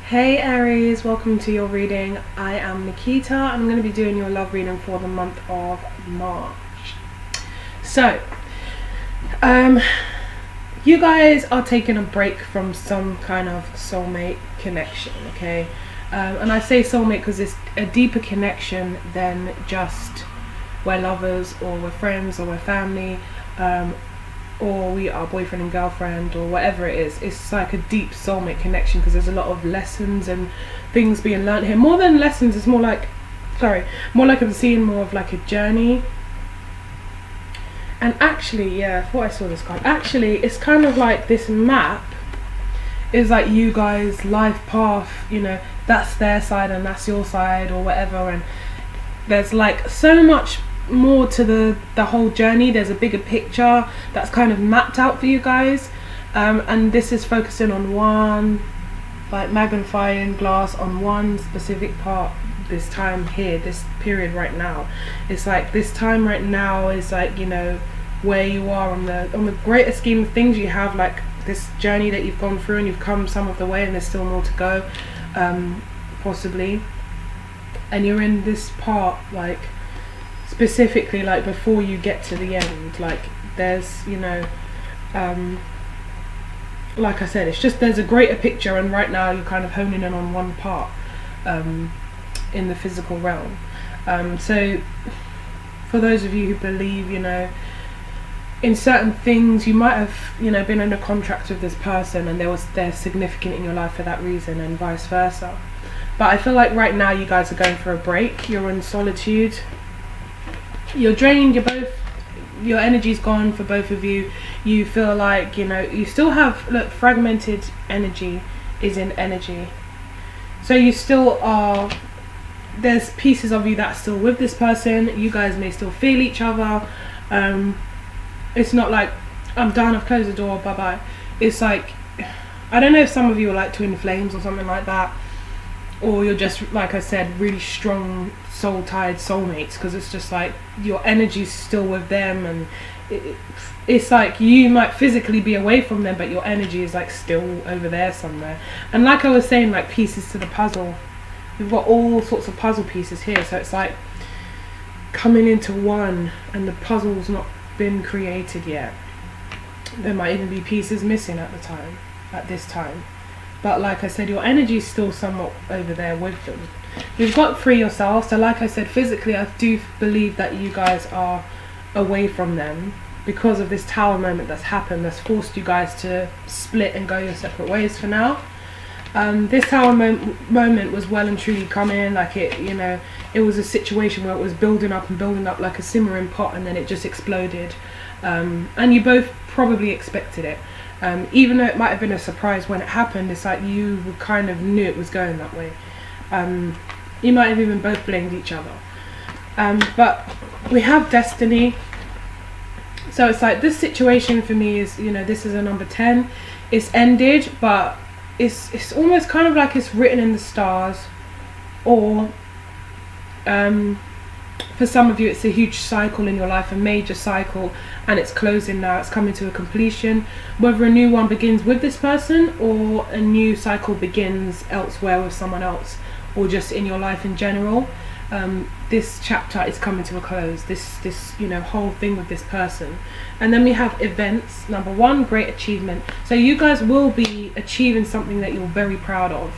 Hey Aries, welcome to your reading. I am Nikita and I'm going to be doing your love reading for the month of March. So, you guys are taking a break from some kind of soulmate connection, okay? And I say soulmate because it's a deeper connection than just we're lovers or we're friends or we're family. Or we are boyfriend and girlfriend or whatever it is. It's like a deep soulmate connection because there's a lot of lessons and things being learned here. More than lessons, it's more like I'm seeing more of like a journey. And actually, yeah, I thought I saw this card. Actually, it's kind of like this map is like you guys' life path, that's their side and that's your side or whatever. And there's like so much more to the whole journey. There's a bigger picture that's kind of mapped out for you guys, and this is focusing on one, like magnifying glass on one specific part. This time here, this period right now, it's like this time right now is like where you are on the greater scheme of things. You have like this journey that you've gone through and you've come some of the way and there's still more to go, possibly, and you're in this part like specifically like before you get to the end. Like there's like I said, it's just there's a greater picture and right now you're kind of honing in on one part in the physical realm. So for those of you who believe in certain things, you might have been in a contract with this person and they're significant in your life for that reason and vice versa. But I feel like right now you guys are going for a break. You're in solitude. You're drained, your energy's gone for both of you. You feel like, you still have, fragmented energy is in energy. So you still are, there's pieces of you that's still with this person. You guys may still feel each other. It's not like, I'm done, I've closed the door, bye-bye. It's like, I don't know if some of you are like twin flames or something like that. Or you're just, like I said, really strong soul-tied soulmates, because it's just like your energy's still with them and it's like you might physically be away from them but your energy is like still over there somewhere. And like I was saying, like pieces to the puzzle, we've got all sorts of puzzle pieces here, so it's like coming into one and the puzzle's not been created yet. There might even be pieces missing at this time. But like I said, your energy is still somewhat over there with them. You've got free yourself. So like I said, physically, I do believe that you guys are away from them because of this tower moment that's happened. That's forced you guys to split and go your separate ways for now. This tower moment was well and truly coming. Like it was a situation where it was building up like a simmering pot, and then it just exploded. And you both probably expected it. Even though it might have been a surprise when it happened, it's like you kind of knew it was going that way. You might have even both blamed each other. But we have destiny. So it's like this situation for me is, this is a number 10. It's ended, but it's almost kind of like it's written in the stars. Or for some of you, it's a huge cycle in your life, a major cycle, and it's closing now. It's coming to a completion. Whether a new one begins with this person or a new cycle begins elsewhere with someone else, or just in your life in general, this chapter is coming to a close. This whole thing with this person. And then we have events. Number 1, great achievement. So you guys will be achieving something that you're very proud of.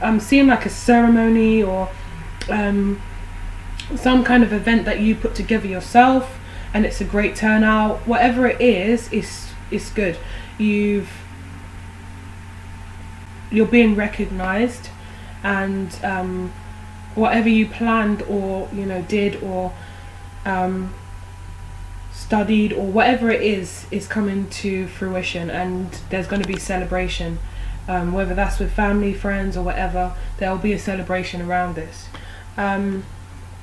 I'm seeing like a ceremony or some kind of event that you put together yourself, and it's a great turnout. Whatever it is, it's good. You're being recognized, and whatever you planned or did or studied or whatever it is coming to fruition, and there's going to be celebration, whether that's with family, friends or whatever. There'll be a celebration around this.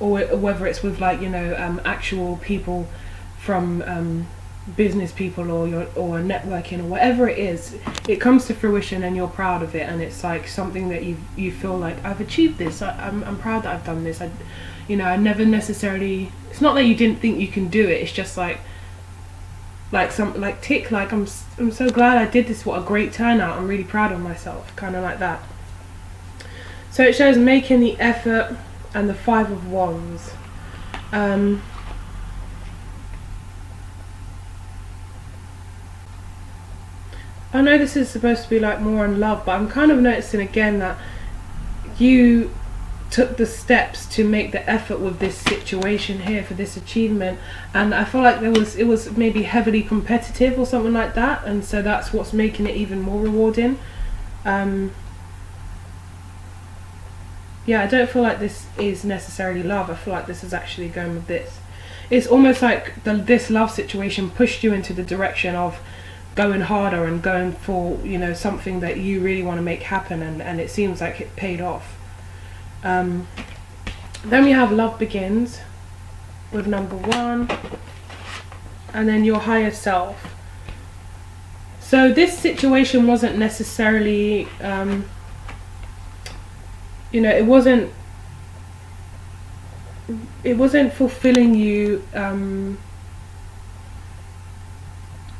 Or whether it's with actual people from business people or networking or whatever it is, it comes to fruition and you're proud of it, and it's like something that you feel like, I've achieved this. I'm proud that I've done this. I never necessarily. It's not that you didn't think you can do it. It's just like I'm so glad I did this. What a great turnout. I'm really proud of myself. Kind of like that. So it shows making the effort and the Five of Wands. I know this is supposed to be like more on love, but I'm kind of noticing again that you took the steps to make the effort with this situation here for this achievement, and I feel like it was maybe heavily competitive or something like that, and so that's what's making it even more rewarding. Yeah, I don't feel like this is necessarily love. I feel like this is actually going with this. It's almost like this love situation pushed you into the direction of going harder and going for, you know, something that you really want to make happen, and it seems like it paid off. Then we have love begins with number 1, and then your higher self. So this situation wasn't necessarily you know, it wasn't fulfilling you.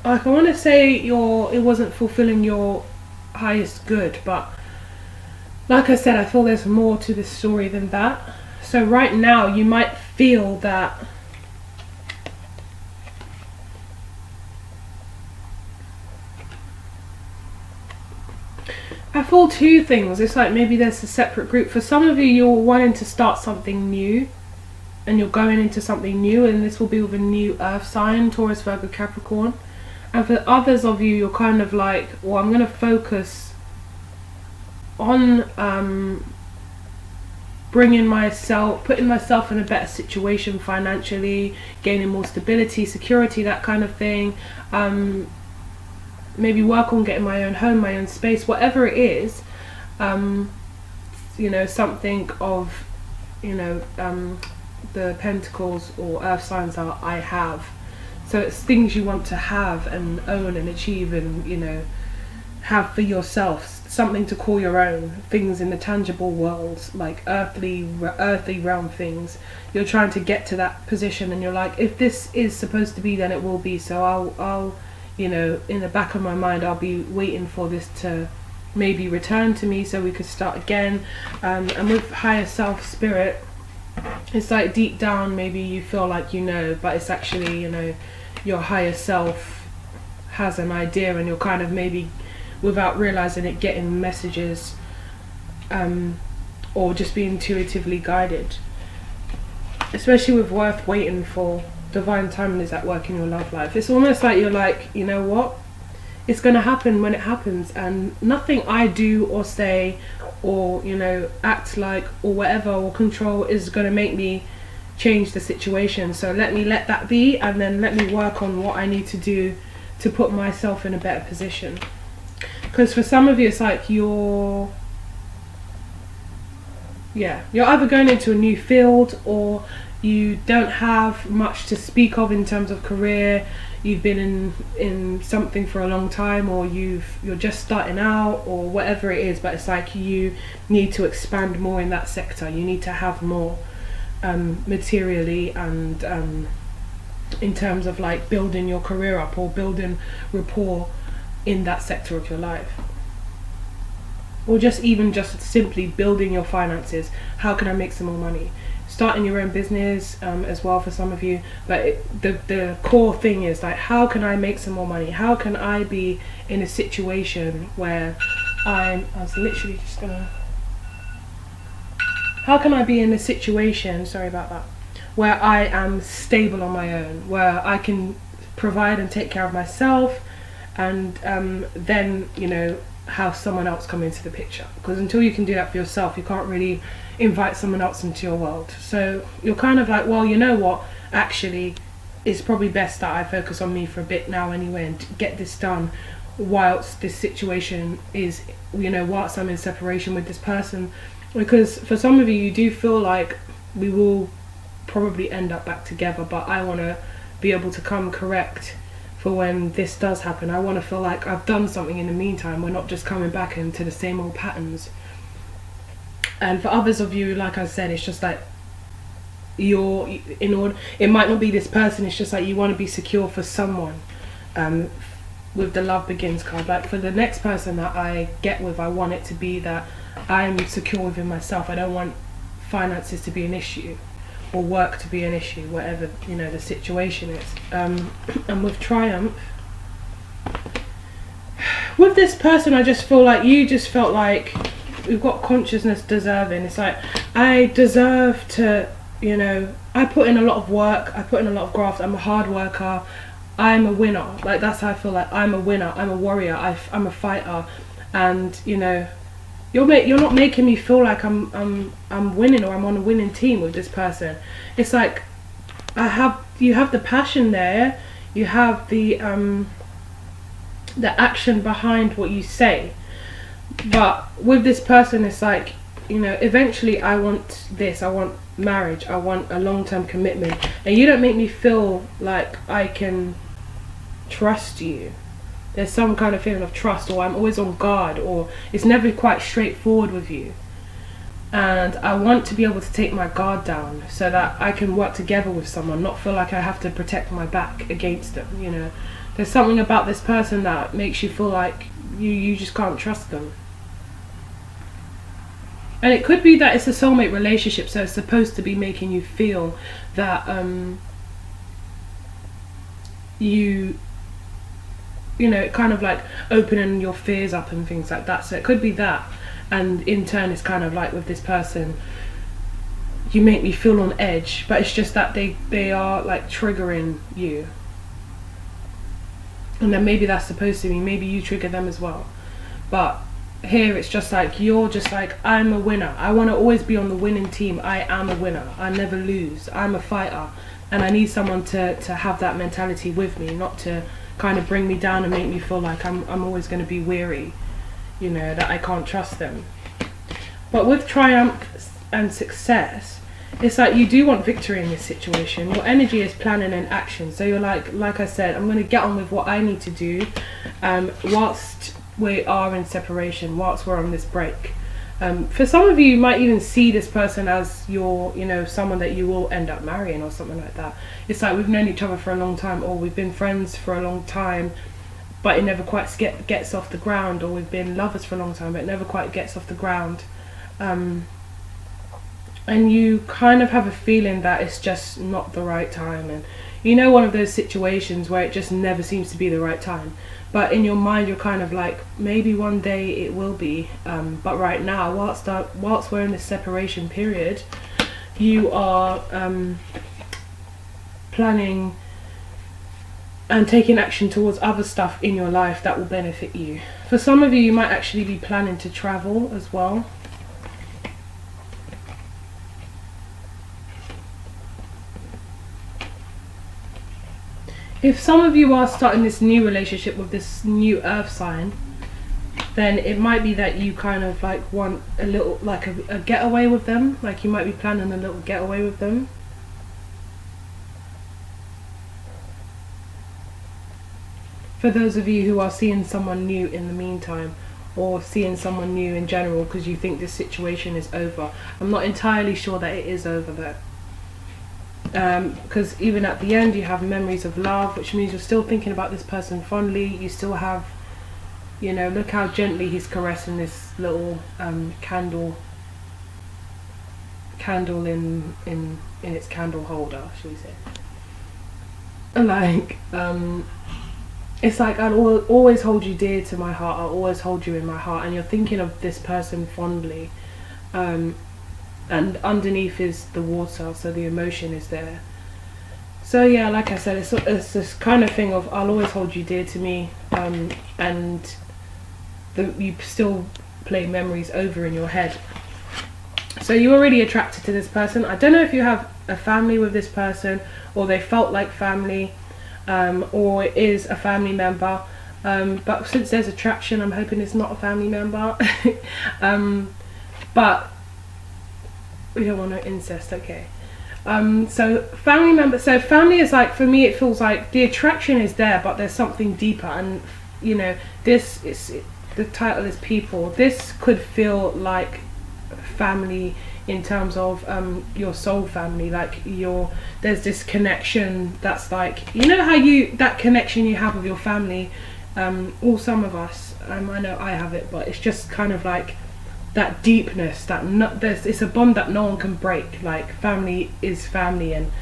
Like, I want to say it wasn't fulfilling your highest good, but like I said, I feel there's more to this story than that. So right now you might feel that I feel 2 things. It's like maybe there's a separate group. For some of you, you're wanting to start something new, and you're going into something new, and this will be with a new earth sign, Taurus, Virgo, Capricorn. And for others of you, you're kind of like, well, I'm going to focus on putting myself in a better situation financially, gaining more stability, security, that kind of thing. Maybe work on getting my own home, my own space, whatever it is. You know, something of, you know, the Pentacles or earth signs are I have. So it's things you want to have and own and achieve and, you know, have for yourself, something to call your own, things in the tangible world, like earthly realm things. You're trying to get to that position, and you're like, if this is supposed to be, then it will be. So I'll you know, in the back of my mind, I'll be waiting for this to maybe return to me so we could start again. And with higher self spirit, it's like deep down maybe you feel like you know, but it's actually, you know, your higher self has an idea, and you're kind of maybe without realizing it getting messages, or just being intuitively guided. Especially with worth waiting for, divine timing is at work in your love life. It's almost like you're like, you know what, it's going to happen when it happens, and nothing I do or say or, you know, act like or whatever or control is going to make me change the situation. So let that be, and then let me work on what I need to do to put myself in a better position. Because for some of you, it's like you're either going into a new field, or you don't have much to speak of in terms of career. You've been in something for a long time, or you're just starting out, or whatever it is, but it's like you need to expand more in that sector. You need to have more materially and in terms of like building your career up or building rapport in that sector of your life, or just simply building your finances. How can I make some more money? Starting your own business as well for some of you, but the core thing is like, how can I make some more money? How can I be in a situation where how can I be in a situation, sorry about that, where I am stable on my own, where I can provide and take care of myself, and then, you know, have someone else come into the picture. Because until you can do that for yourself, you can't really invite someone else into your world. So you're kind of like, well, you know what, actually it's probably best that I focus on me for a bit now anyway, and get this done whilst this situation is, you know, whilst I'm in separation with this person. Because for some of you, you do feel like we will probably end up back together, but I want to be able to come correct for when this does happen. I want to feel like I've done something in the meantime. We're not just coming back into the same old patterns. And for others of you, like I said, it's just like it might not be this person, it's just like you want to be secure for someone. With the love begins card, like for the next person that I get with, I want it to be that I'm secure within myself. I don't want finances to be an issue or work to be an issue, whatever, you know, the situation is. And with Triumph, with this person, I just feel like you just felt like we've got consciousness deserving. It's like, I deserve to, you know, I put in a lot of work, I put in a lot of graft, I'm a hard worker, I'm a winner. Like, that's how I feel. Like, I'm a winner, I'm a warrior, I'm a fighter. And, you know, you're not making me feel like I'm winning, or I'm on a winning team with this person. It's like, you have the passion there, you have the action behind what you say. But with this person, it's like, you know, eventually I want this, I want marriage, I want a long-term commitment, and you don't make me feel like I can trust you. There's some kind of feeling of trust, or I'm always on guard, or it's never quite straightforward with you. And I want to be able to take my guard down so that I can work together with someone, not feel like I have to protect my back against them, you know. There's something about this person that makes you feel like you just can't trust them. And it could be that it's a soulmate relationship, so it's supposed to be making you feel that you know, kind of like opening your fears up and things like that. So it could be that, and in turn it's kind of like with this person, you make me feel on edge, but it's just that they are like triggering you. And then maybe that's supposed to be, maybe you trigger them as well. But here it's just like, you're just like, I'm a winner, I want to always be on the winning team, I am a winner, I never lose, I'm a fighter. And I need someone to have that mentality with me, not to kind of bring me down and make me feel like I'm always going to be weary, you know, that I can't trust them. But with Triumph and Success, it's like you do want victory in this situation. Your energy is planning and action. So you're like I said, I'm going to get on with what I need to do whilst we are in separation, whilst we're on this break. For some of you might even see this person as your, you know, someone that you will end up marrying or something like that. It's like we've known each other for a long time, or we've been friends for a long time, but it never quite gets off the ground, or we've been lovers for a long time, but it never quite gets off the ground. And you kind of have a feeling that it's just not the right time, and you know, one of those situations where it just never seems to be the right time, but in your mind you're kind of like, maybe one day it will be, but right now, whilst we're in this separation period, you are planning and taking action towards other stuff in your life that will benefit you. For some of you, you might actually be planning to travel as well. If some of you are starting this new relationship with this new earth sign, then it might be that you kind of like want a little, like a getaway with them. Like you might be planning a little getaway with them. For those of you who are seeing someone new in the meantime, or seeing someone new in general because you think this situation is over. I'm not entirely sure that it is over though. Because even at the end you have memories of love, which means you're still thinking about this person fondly. You still have, you know, look how gently he's caressing this little candle in its candle holder, shall we say. Like it's like, I'll always hold you dear to my heart, I'll always hold you in my heart, and you're thinking of this person fondly, and underneath is the water, so the emotion is there. So yeah, like I said, it's this kind of thing of, I'll always hold you dear to me, and you still play memories over in your head. So you're already attracted to this person. I don't know if you have a family with this person, or they felt like family, or it is a family member, but since there's attraction, I'm hoping it's not a family member. But we don't want no incest, okay. So family member, so family is like, for me it feels like the attraction is there, but there's something deeper, and you know, this is, the title is people. This could feel like family in terms of your soul family, like there's this connection that's like, you know how that connection you have with your family, or some of us, I know I have it, but it's just kind of like that deepness, it's a bond that no one can break. Like family is family, and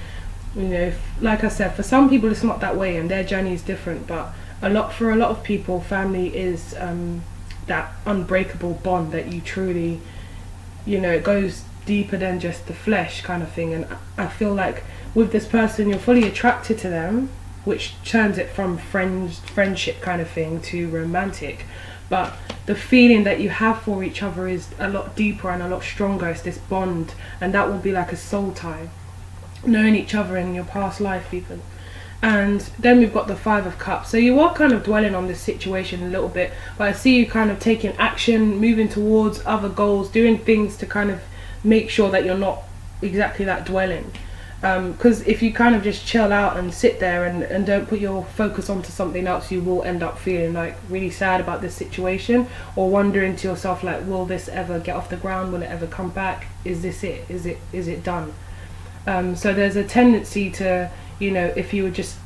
you know, like I said, for some people it's not that way and their journey is different, but for a lot of people, family is that unbreakable bond that you truly, you know, it goes deeper than just the flesh kind of thing. And I feel like with this person you're fully attracted to them, which turns it from friendship kind of thing to romantic, but the feeling that you have for each other is a lot deeper and a lot stronger. It's this bond, and that will be like a soul tie, knowing each other in your past life even. And then we've got the Five of Cups. So you are kind of dwelling on this situation a little bit, but I see you kind of taking action, moving towards other goals, doing things to kind of make sure that you're not exactly that dwelling. Because if you kind of just chill out and sit there and don't put your focus onto something else, you will end up feeling like really sad about this situation, or wondering to yourself like, will this ever get off the ground? Will it ever come back? Is this it? Is it done? So there's a tendency to, you know, if you would just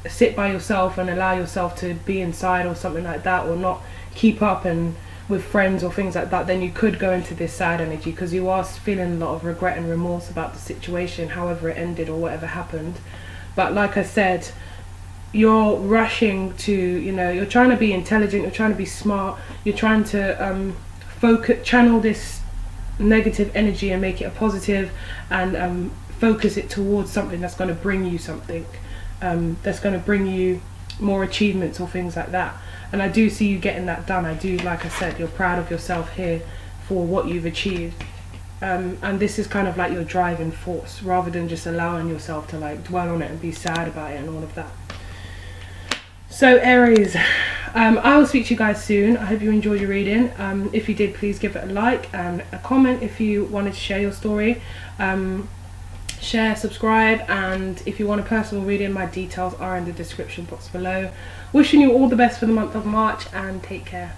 sit by yourself and allow yourself to be inside or something like that, or not keep up and with friends or things like that, then you could go into this sad energy, because you are feeling a lot of regret and remorse about the situation, however it ended or whatever happened. But like I said, you're rushing to, you know, you're trying to be intelligent, you're trying to be smart, you're trying to channel this negative energy and make it a positive, and focus it towards something that's going to bring you something, that's going to bring you more achievements or things like that. And I do see you getting that done. I do, like I said, you're proud of yourself here for what you've achieved, and this is kind of like your driving force, rather than just allowing yourself to like dwell on it and be sad about it and all of that. So Aries, I will speak to you guys soon. I hope you enjoyed your reading. If you did, please give it a like and a comment if you wanted to share your story. Share, subscribe, and if you want a personal reading, my details are in the description box below. Wishing you all the best for the month of March, and take care.